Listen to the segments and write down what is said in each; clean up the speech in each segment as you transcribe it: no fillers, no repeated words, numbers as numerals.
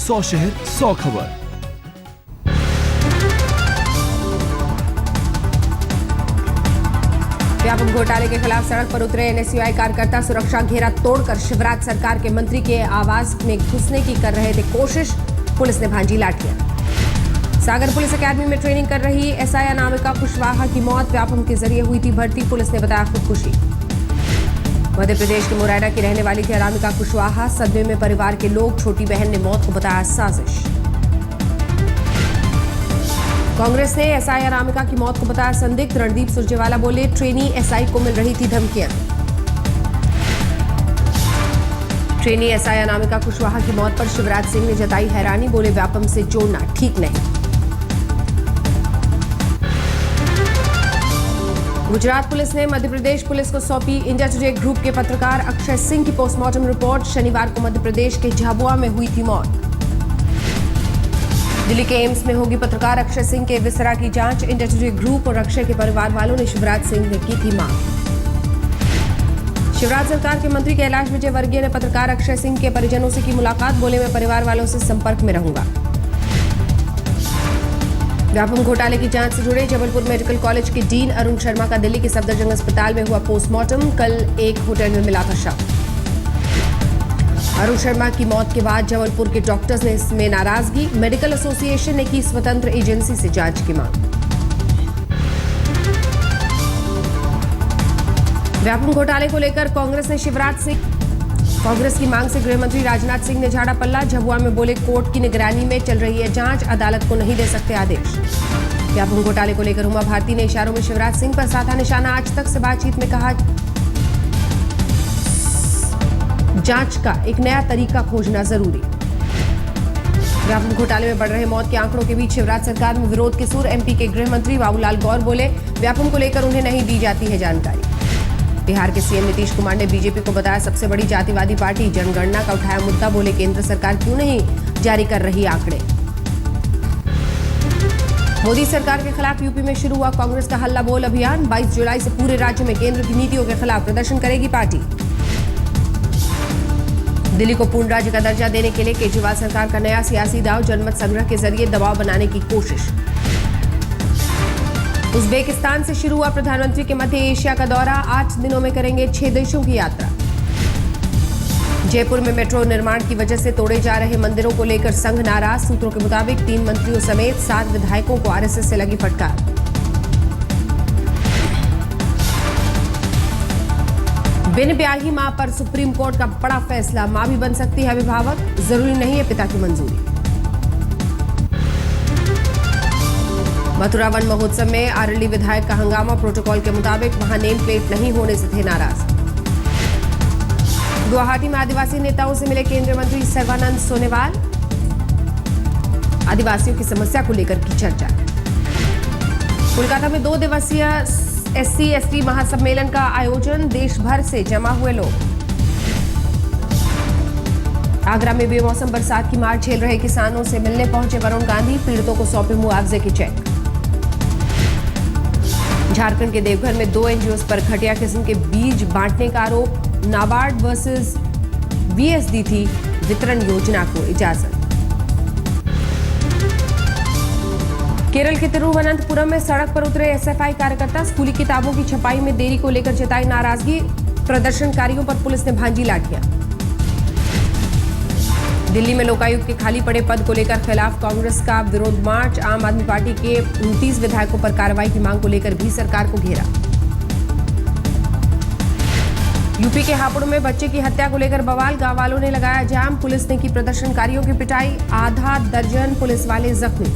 100 शहर 100 खबर। व्यापक घोटाले के खिलाफ सड़क पर उतरे एनएसयूआई कार्यकर्ता सुरक्षा घेरा तोड़कर शिवराज सरकार के मंत्री के आवास में घुसने की कर रहे थे कोशिश, पुलिस ने भांजी लाठियां। सागर पुलिस एकेडमी में ट्रेनिंग कर रही एसआई अनामिका कुशवाहा की मौत, व्यापम के जरिए हुई थी भर्ती, पुलिस ने बताया खुदकुशी। मध्य प्रदेश के मुरैना की रहने वाली थी अनामिका कुशवाहा, सदमे में परिवार के लोग, छोटी बहन ने मौत को बताया साजिश। कांग्रेस ने एसआई अनामिका की मौत को बताया संदिग्ध, रणदीप सुरजेवाला बोले ट्रेनी एसआई को मिल रही थी धमकियां। ट्रेनी एसआई अनामिका कुशवाहा की मौत पर शिवराज सिंह ने जताई हैरानी, बोले व्यापम से जोड़ना ठीक नहीं। गुजरात पुलिस ने मध्य प्रदेश पुलिस को सौंपी इंडिया टुडे ग्रुप के पत्रकार अक्षय सिंह की पोस्टमार्टम रिपोर्ट, शनिवार को मध्य प्रदेश के झाबुआ में हुई थी मौत। दिल्ली के एम्स में होगी पत्रकार अक्षय सिंह के विसरा की जांच, इंडिया टुडे ग्रुप और अक्षय के परिवार वालों ने शिवराज सिंह ने की थी मांग। शिवराज सरकार के मंत्री कैलाश विजयवर्गीय ने पत्रकार अक्षय सिंह के परिजनों से की मुलाकात, बोले मैं परिवार वालों से संपर्क में रहूंगा। व्यापम घोटाले की जांच से जुड़े जबलपुर मेडिकल कॉलेज के डीन अरुण शर्मा का दिल्ली के सफदरजंग अस्पताल में हुआ पोस्टमार्टम, कल एक होटल में मिला था शव। अरुण शर्मा की मौत के बाद जबलपुर के डॉक्टर्स ने इसमें नाराजगी, मेडिकल एसोसिएशन ने की स्वतंत्र एजेंसी से जांच की मांग। व्यापम घोटाले को लेकर कांग्रेस की मांग से गृह मंत्री राजनाथ सिंह ने झाड़ा पल्ला, झाबुआ में बोले कोर्ट की निगरानी में चल रही है जांच, अदालत को नहीं दे सकते आदेश। व्यापम घोटाले को लेकर उमा भारती ने इशारों में शिवराज सिंह पर साधा निशाना, आज तक से बातचीत में कहा जांच का एक नया तरीका खोजना जरूरी। व्यापम घोटाले में बढ़ रहे मौत के आंकड़ों के बीच शिवराज सरकार में विरोध के सुर, एमपी के गृह मंत्री बाबूलाल गौर बोले व्यापम को लेकर उन्हें नहीं दी जाती है जानकारी। बिहार के सीएम नीतीश कुमार ने बीजेपी को बताया सबसे बड़ी जातिवादी पार्टी, जनगणना का उठाया मुद्दा, बोले केंद्र सरकार क्यों नहीं जारी कर रही आंकड़े। मोदी सरकार के खिलाफ यूपी में शुरू हुआ कांग्रेस का हल्ला बोल अभियान, 22 जुलाई से पूरे राज्य में केंद्र की नीतियों के खिलाफ प्रदर्शन करेगी पार्टी। दिल्ली को पूर्ण राज्य का दर्जा देने के लिए केजरीवाल सरकार का नया सियासी दांव, जनमत संग्रह के जरिए दबाव बनाने की कोशिश। उज्बेकिस्तान से शुरू हुआ प्रधानमंत्री के मध्य एशिया का दौरा, 8 दिनों में करेंगे 6 देशों की यात्रा। जयपुर में मेट्रो निर्माण की वजह से तोड़े जा रहे मंदिरों को लेकर संघ नाराज, सूत्रों के मुताबिक 3 मंत्रियों समेत 7 विधायकों को आरएसएस से लगी फटकार। बिन ब्याही मां पर सुप्रीम कोर्ट का बड़ा फैसला, मां भी बन सकती है अभिभावक, जरूरी नहीं है पिता की मंजूरी। मथुरा वन महोत्सव में आरली विधायक का हंगामा, प्रोटोकॉल के मुताबिक वहां नेम प्लेट नहीं होने से थे नाराज। गुवाहाटी में आदिवासी नेताओं से मिले केंद्रीय मंत्री सर्बानंद सोनोवाल, आदिवासियों की समस्या को लेकर की चर्चा। कोलकाता में 2 दिवसीय SC/ST महासम्मेलन का आयोजन, देश भर से जमा हुए लोग। आगरा में बेमौसम बरसात की मार झेल रहे किसानों से मिलने पहुंचे वरुण गांधी, पीड़ितों को सौंपे मुआवजे के चेक। झारखंड के देवघर में 2 एनजीओs पर घटिया किस्म के बीज बांटने का आरोप, नाबार्ड वर्सेस VSD थी वितरण योजना को इजाजत। केरल के तिरुवनंतपुरम में सड़क पर उतरे SFI कार्यकर्ता, स्कूली किताबों की छपाई में देरी को लेकर जताई नाराजगी, प्रदर्शनकारियों पर पुलिस ने भांजी लाठियां। दिल्ली में लोकायुक्त के खाली पड़े पद को लेकर खिलाफ कांग्रेस का विरोध मार्च, आम आदमी पार्टी के 29 विधायकों पर कार्रवाई की मांग को लेकर भी सरकार को घेरा। यूपी के हापुड़ में बच्चे की हत्या को लेकर बवाल, गांव वालों ने लगाया जाम, पुलिस ने की प्रदर्शनकारियों की पिटाई, आधा दर्जन पुलिस वाले जख्मी।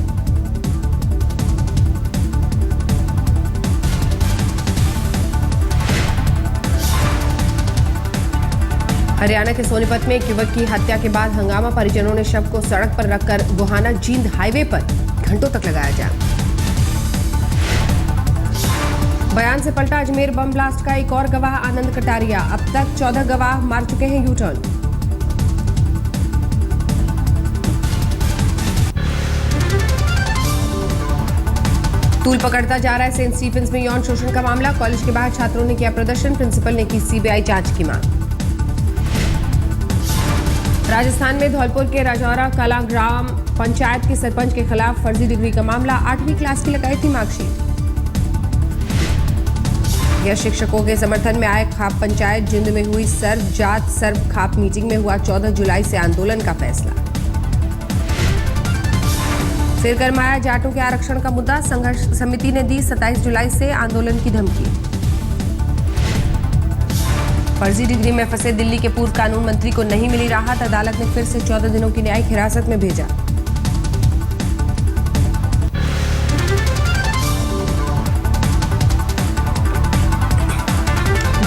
हरियाणा के सोनीपत में एक युवक की हत्या के बाद हंगामा, परिजनों ने शव को सड़क पर रखकर गोहाना जींद हाईवे पर घंटों तक लगाया जाम। बयान से पलटा अजमेर बम ब्लास्ट का एक और गवाह आनंद कटारिया, अब तक 14 गवाह मार चुके हैं यूटर्न। तूल पकड़ता जा रहा है सेंट स्टीफेंस में यौन शोषण का मामला, कॉलेज के बाहर छात्रों ने किया प्रदर्शन, प्रिंसिपल ने की CBI जांच की मांग। राजस्थान में धौलपुर के राजौरा कला ग्राम पंचायत के सरपंच के खिलाफ फर्जी डिग्री का मामला। 8वीं क्लास की लगाई थी मार्कशीट। यह शिक्षकों के समर्थन में आए खाप पंचायत जिंद में हुई सर्व जात सर्व खाप मीटिंग में हुआ 14 जुलाई से आंदोलन का फैसला। फिर गरमाया जाटों के आरक्षण का मुद्दा। संघर्ष समिति ने दी 27 जुलाई से आंदोलन की धमकी। फर्जी डिग्री में फंसे दिल्ली के पूर्व कानून मंत्री को नहीं मिली राहत। अदालत ने फिर से 14 दिनों की न्यायिक हिरासत में भेजा।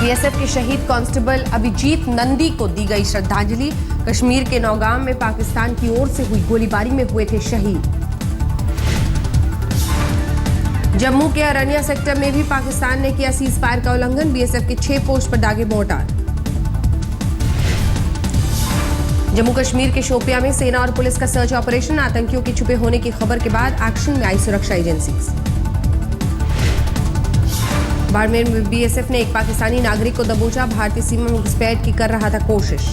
बीएसएफ के शहीद कांस्टेबल अभिजीत नंदी को दी गई श्रद्धांजलि। कश्मीर के नौगाम में पाकिस्तान की ओर से हुई गोलीबारी में हुए थे शहीद। जम्मू के अरनिया सेक्टर में भी पाकिस्तान ने किया सीज फायर का उल्लंघन। बीएसएफ के 6 पोस्ट पर दागे मोर्टार। जम्मू कश्मीर के शोपियां में सेना और पुलिस का सर्च ऑपरेशन। आतंकियों के छुपे होने की खबर के बाद एक्शन में आई सुरक्षा एजेंसीज। बाड़मेर में बीएसएफ ने एक पाकिस्तानी नागरिक को दबोचा। भारतीय सीमा में घुसपैठ की कर रहा था कोशिश।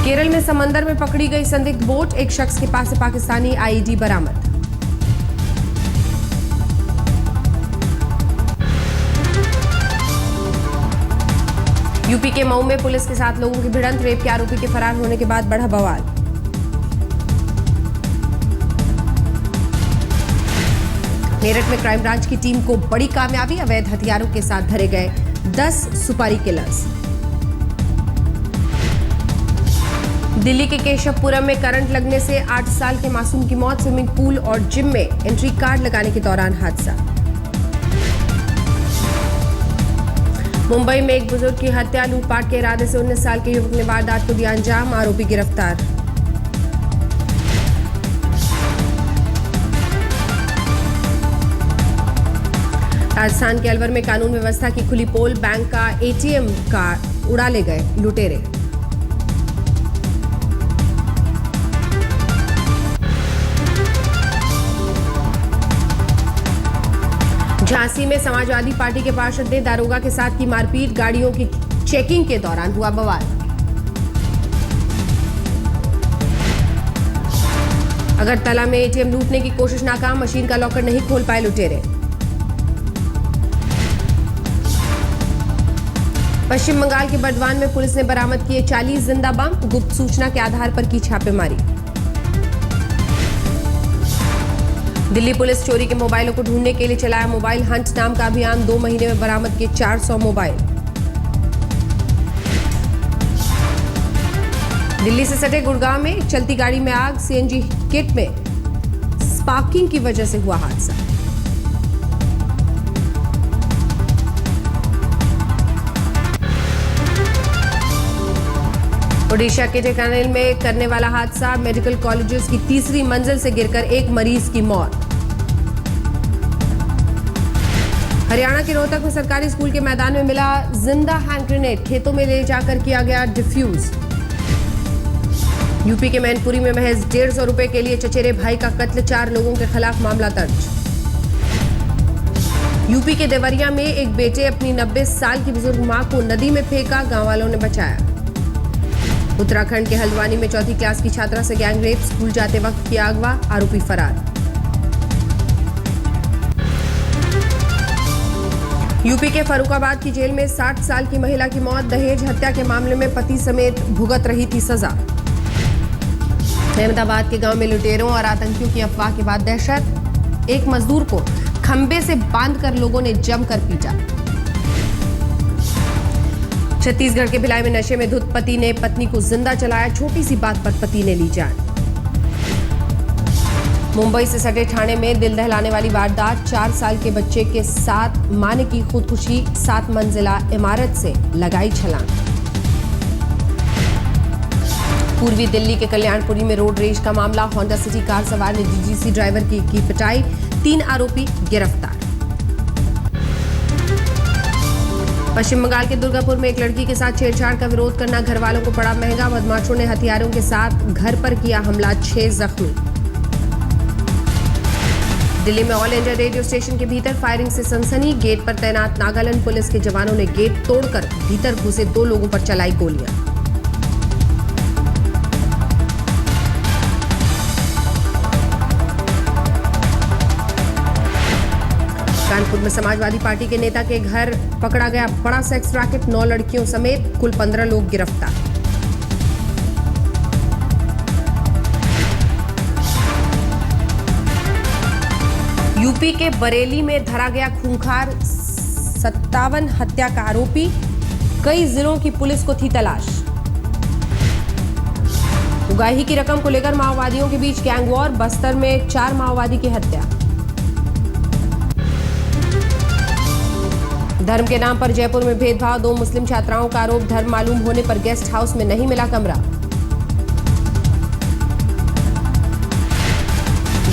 केरल में समंदर में पकड़ी गई संदिग्ध बोट। एक शख्स के पास से पाकिस्तानी आईईडी बरामद। यूपी के मऊ में पुलिस के साथ लोगों की भिड़ंत। रेप के आरोपी के फरार होने के बाद बढ़ा बवाल। मेरठ में क्राइम ब्रांच की टीम को बड़ी कामयाबी। अवैध हथियारों के साथ धरे गए 10 सुपारी किलर्स। दिल्ली के केशवपुरम में करंट लगने से 8 साल के मासूम की मौत। स्विमिंग पूल और जिम में एंट्री कार्ड लगाने के दौरान हादसा। मुंबई में एक बुजुर्ग की हत्या। लूटपाट के इरादे से 19 साल के युवक ने वारदात को दिया अंजाम। आरोपी गिरफ्तार। राजस्थान के अलवर में कानून व्यवस्था की खुली पोल। बैंक का एटीएम कार्ड उड़ा ले गए लुटेरे। झांसी में समाजवादी पार्टी के पार्षद ने दारोगा के साथ की मारपीट। गाड़ियों की चेकिंग के दौरान हुआ बवाल। अगरतला में एटीएम लूटने की कोशिश नाकाम। मशीन का लॉकर नहीं खोल पाए लुटेरे। पश्चिम बंगाल के बर्दवान में पुलिस ने बरामद किए 40 जिंदा बम। गुप्त सूचना के आधार पर की छापेमारी। दिल्ली पुलिस चोरी के मोबाइलों को ढूंढने के लिए चलाया मोबाइल हंट नाम का अभियान। 2 महीने में बरामद किए 400 मोबाइल। दिल्ली से सटे गुड़गांव में चलती गाड़ी में आग। सीएनजी किट में स्पार्किंग की वजह से हुआ हादसा। ओडिशा के ढेंकानाल में करने वाला हादसा। मेडिकल कॉलेजेस की तीसरी मंजिल से गिरकर एक मरीज की मौत। हरियाणा के रोहतक में सरकारी स्कूल के मैदान में मिला जिंदा हैंड ग्रेनेड। खेतों में ले जाकर किया गया डिफ्यूज। यूपी के मैनपुरी में महज 150 रुपए के लिए चचेरे भाई का कत्ल। 4 लोगों के खिलाफ मामला दर्ज। यूपी के देवरिया में एक बेटे अपनी 90 साल की बुजुर्ग मां को नदी में फेंका। गांव वालों ने बचाया। उत्तराखंड के हल्द्वानी में 4वीं क्लास की छात्रा से गैंग रेप। स्कूल जाते वक्त किया अगवा। आरोपी फरार। यूपी के फर्रुखाबाद की जेल में 60 साल की महिला की मौत। दहेज हत्या के मामले में पति समेत भुगत रही थी सजा। अहमदाबाद के गांव में लुटेरों और आतंकियों की अफवाह के बाद दहशत। एक मजदूर को खंबे से बांधकर लोगों ने जमकर पीटा। छत्तीसगढ़ के भिलाई में नशे में धुत पति ने पत्नी को जिंदा जलाया। छोटी सी बात पर पति ने ली जान। मुंबई से सटे ठाणे में दिल दहलाने वाली वारदात। 4 साल के बच्चे के साथ मां ने की खुदकुशी। 7 मंजिला इमारत से लगाई छलांग। पूर्वी दिल्ली के कल्याणपुरी में रोड रेज का मामला। होंडा सिटी कार सवार ने डीजीसी ड्राइवर की पिटाई। 3 आरोपी गिरफ्तार। पश्चिम बंगाल के दुर्गापुर में एक लड़की के साथ छेड़छाड़ का विरोध करना घर वालों को पड़ा महंगा। बदमाशों ने हथियारों के साथ घर पर किया हमला। 6 जख्मी। दिल्ली में ऑल इंडिया रेडियो स्टेशन के भीतर फायरिंग से सनसनी। गेट पर तैनात नागालैंड पुलिस के जवानों ने गेट तोड़कर भीतर घुसे 2 लोगों पर चलाई गोलियां। कानपुर में समाजवादी पार्टी के नेता के घर पकड़ा गया बड़ा सेक्स रैकेट। 9 लड़कियों समेत कुल 15 लोग गिरफ्तार। यूपी के बरेली में धरा गया खूंखार 57 हत्या का आरोपी। कई जिलों की पुलिस को थी तलाश। उगाही की रकम को लेकर माओवादियों के बीच गैंग वॉर। बस्तर में 4 माओवादी की हत्या। धर्म के नाम पर जयपुर में भेदभाव। 2 मुस्लिम छात्राओं का आरोप। धर्म मालूम होने पर गेस्ट हाउस में नहीं मिला कमरा।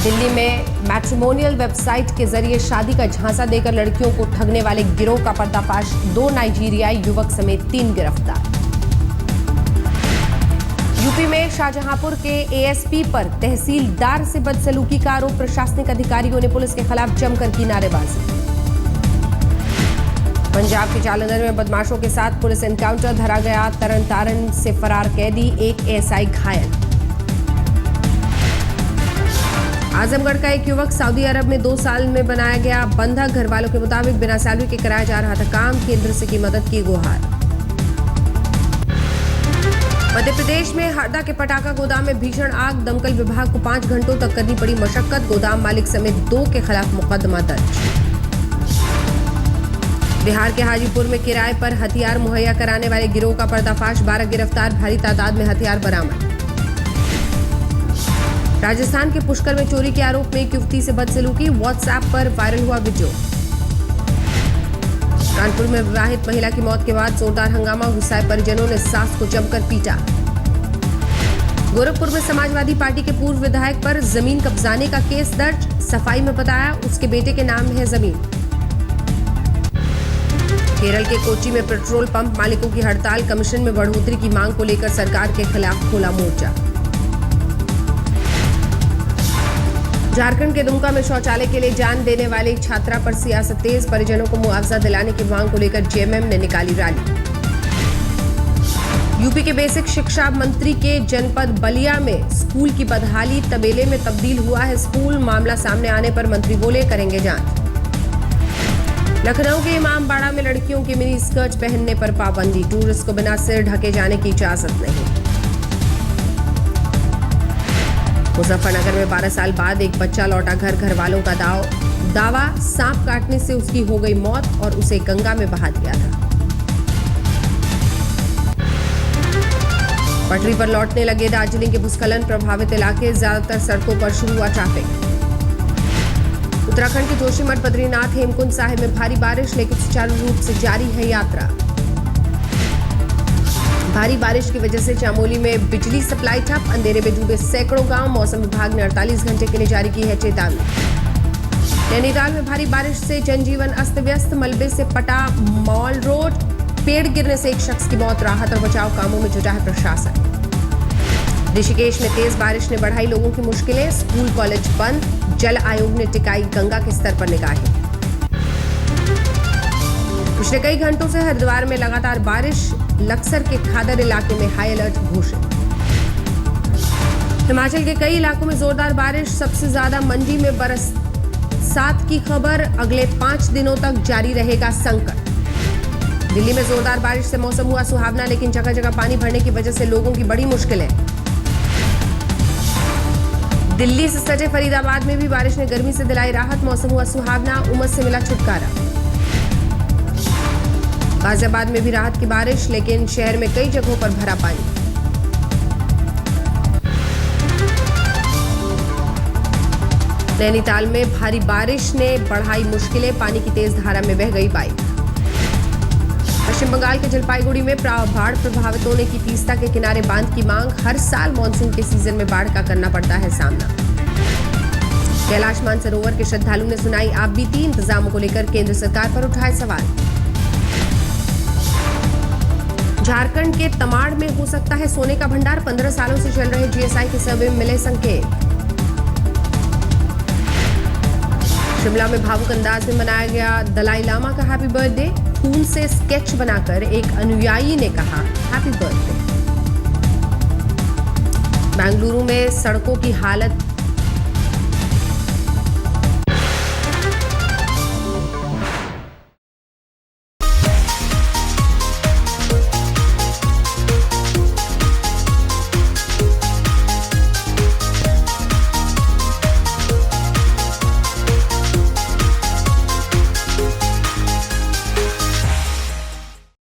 दिल्ली में मैट्रिमोनियल वेबसाइट के जरिए शादी का झांसा देकर लड़कियों को ठगने वाले गिरोह का पर्दाफाश। 2 नाइजीरियाई युवक समेत 3 गिरफ्तार। यूपी में शाहजहांपुर के एएसपी पर तहसीलदार से बदसलूकी का आरोप। प्रशासनिक अधिकारियों ने पुलिस के खिलाफ जमकर की नारेबाजी। पंजाब के जालंधर में बदमाशों के साथ पुलिस एनकाउंटर। धरा गया तरन से फरार कैदी। 1 एएसआई घायल। आजमगढ़ का एक युवक सऊदी अरब में 2 साल में बनाया गया बंधक। घर वालों के मुताबिक बिना सैलरी के कराया जा रहा था काम। केंद्र से की मदद की गुहार। मध्य प्रदेश में हरदा के पटाखा गोदाम में भीषण आग। दमकल विभाग को 5 घंटों तक करनी पड़ी मशक्कत। गोदाम मालिक समेत 2 के खिलाफ मुकदमा दर्ज। बिहार के हाजीपुर में किराए पर हथियार मुहैया कराने वाले गिरोह का पर्दाफाश। 12 गिरफ्तार। भारी तादाद में हथियार बरामद। राजस्थान के पुष्कर में चोरी के आरोप में एक युवती से बदसलूकी। व्हाट्सएप पर वायरल हुआ वीडियो। कानपुर में विवाहित महिला की मौत के बाद जोरदार हंगामा। गुस्साए परिजनों ने सास को जमकर पीटा। गोरखपुर में समाजवादी पार्टी के पूर्व विधायक पर जमीन कब्जाने का केस दर्ज। सफाई में बताया उसके बेटे के नाम है जमीन। केरल के कोच्चि में पेट्रोल पंप मालिकों की हड़ताल। कमीशन में बढ़ोतरी की मांग को लेकर सरकार के खिलाफ खोला मोर्चा। झारखंड के दुमका में शौचालय के लिए जान देने वाली छात्रा पर सियासत तेज। परिजनों को मुआवजा दिलाने की मांग को लेकर जेएमएम ने निकाली रैली। यूपी के बेसिक शिक्षा मंत्री के जनपद बलिया में स्कूल की बदहाली। तबेले में तब्दील हुआ है स्कूल। मामला सामने आने पर मंत्री बोले करेंगे जांच। लखनऊ के इमामबाड़ा में लड़कियों की मिनी स्कर्ट पहनने पर पाबंदी। टूरिस्ट को बिना सिर ढके जाने की इजाजत नहीं। मुजफ्फरनगर में 12 साल बाद एक बच्चा लौटा घर वालों का दावा सांप काटने से उसकी हो गई मौत और उसे गंगा में बहा दिया था। पटरी पर लौटने लगे दार्जिलिंग के भूस्खलन प्रभावित इलाके। ज्यादातर सड़कों पर शुरू हुआ ट्रैफिक। उत्तराखंड के जोशीमठ बद्रीनाथ हेमकुंड साहिब में भारी बारिश, लेकिन सुचारू रूप से जारी है यात्रा। भारी बारिश की वजह से चामोली में बिजली सप्लाई ठप। अंधेरे में डूबे सैकड़ों गांव। मौसम विभाग ने 48 घंटे के लिए जारी की है चेतावनी। नैनीताल में भारी बारिश से जनजीवन अस्त व्यस्त। मलबे से पटा मॉल रोड। पेड़ गिरने से एक शख्स की मौत। राहत और बचाव कामों में जुटा है प्रशासन। ऋषिकेश में तेज बारिश ने बढ़ाई लोगों की मुश्किलें। स्कूल कॉलेज बंद। जल आयोग ने टिकाई गंगा के स्तर पर निगाहें। पिछले कई घंटों से हरिद्वार में लगातार बारिश। लक्सर के खादर इलाके में हाई अलर्ट घोषित। हिमाचल के कई इलाकों में जोरदार बारिश। सबसे ज्यादा मंडी में बरसात की खबर। अगले 5 दिनों तक जारी रहेगा संकट। दिल्ली में जोरदार बारिश से मौसम हुआ सुहावना, लेकिन जगह जगह पानी भरने की वजह से लोगों की बड़ी मुश्किलें। दिल्ली से सटे फरीदाबाद में भी बारिश ने गर्मी से दिलाई राहत। मौसम हुआ सुहावना। उमस से मिला छुटकारा। गाजियाबाद में भी राहत की बारिश, लेकिन शहर में कई जगहों पर भरा पानी। नैनीताल में भारी बारिश ने बढ़ाई मुश्किलें। पानी की तेज धारा में बह गई बाइक। पश्चिम बंगाल के जलपाईगुड़ी में बाढ़ प्रभावितों ने की तीस्ता के किनारे बांध की मांग। हर साल मानसून के सीजन में बाढ़ का करना पड़ता है सामना। कैलाश मानसरोवर के श्रद्धालु ने सुनाई आप बीती। इंतजामों को लेकर केंद्र सरकार पर उठाए सवाल। झारखंड के तमाड़ में हो सकता है सोने का भंडार। 15 सालों से चल रहे जीएसआई के सर्वे में मिले संकेत। शिमला में भावुक अंदाज में मनाया गया दलाई लामा का हैप्पी बर्थडे। खून से स्केच बनाकर एक अनुयायी ने कहा हैप्पी बर्थडे। बेंगलुरु में सड़कों की हालत